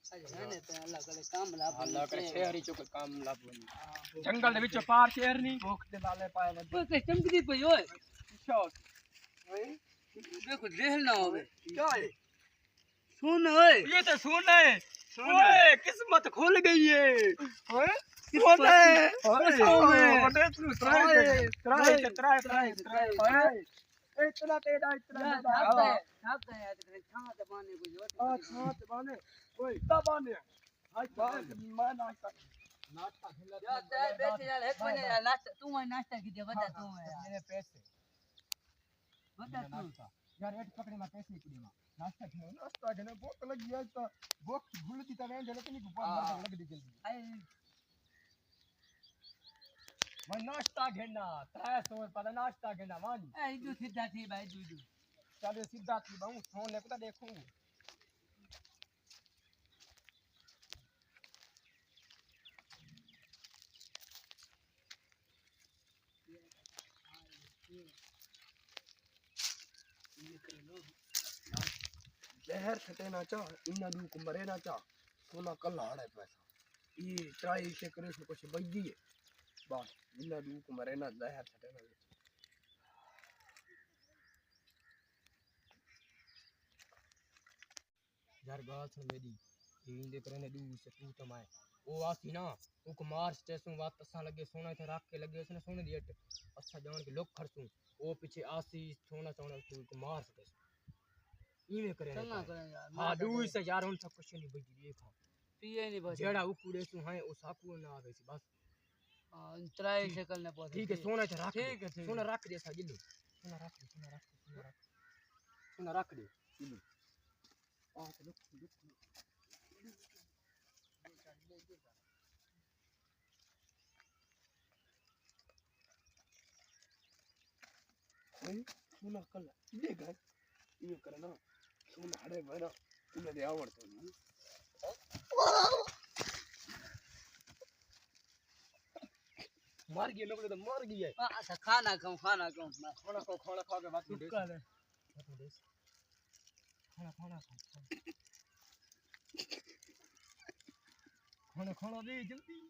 ने तो अल्लाह करे काम लाभ अल्लाह करे शहरी चो काम लाभ जंगल दे विचो पार शहर नी भूख दे लाले पाए ने बस चमकदी पई ओए शॉट देखो देख ना होवे क्या है सुन ओए ये तो सुन है ओए किस्मत खुल गई है ओए किस्मत है ओए बड़े तू ट्राई इतना तेरा छाप है यार छाप दबाने को जो छाप दबाने ओए दबाने आज मैं नाश्ता खिला यार बैठे यार एक महीने यार नाश्ता तू वही नाश्ता की दे बता तू मेरे पैसे बता तू यार एक पकड़े में पैसे कुड़ी में नाश्ता खेने भूख लगी है तो भूख भूल दी तने जले नहीं को लग दी जल्दी मैं नाश्ता घेना 300 रुपया नाश्ता घेना मान ए इदु सीधा थी भाई दूदू चलो सीधा थी बहु फोन ले पता देखूं जहर छटे ना चा इन्ना दू को मरे ना चा सोना कल हाड़े पैसा ये ट्राई से करे सो कुछ बजी है बस इन्ना दू को मरे ना जहर छटे ना यार गाल सुन मेरी इंदे करे ने दू से तू तो मैं ओ आसी ना ओ को मार स्टेशन वापस सा लगे सोना थे रख के लगे उसने सोने दी अट अच्छा जान के लोग खरसू ओ पीछे आसी सोना सोना तू को मार स्टेशन इवे करे चलना करे यार हां दू से यार उन सब कुछ नहीं बजी देखा पिए नहीं बच जेड़ा उकुड़े सु है ओ साकू ना आवे सी बस ट्राई से करने पड़े ठीक है सोना थे रख ठीक है सोना रख दे सा गिल्लू सोना रख दे गिल्लू आ तो लुक सोना कल ये घर ये करना सोना हड़े बना तुम्हें दे आवड़तो नहीं मर गई लोग तो मर गई है अच्छा खाना खाओ खाना खा के बात कर खाना दे जल्दी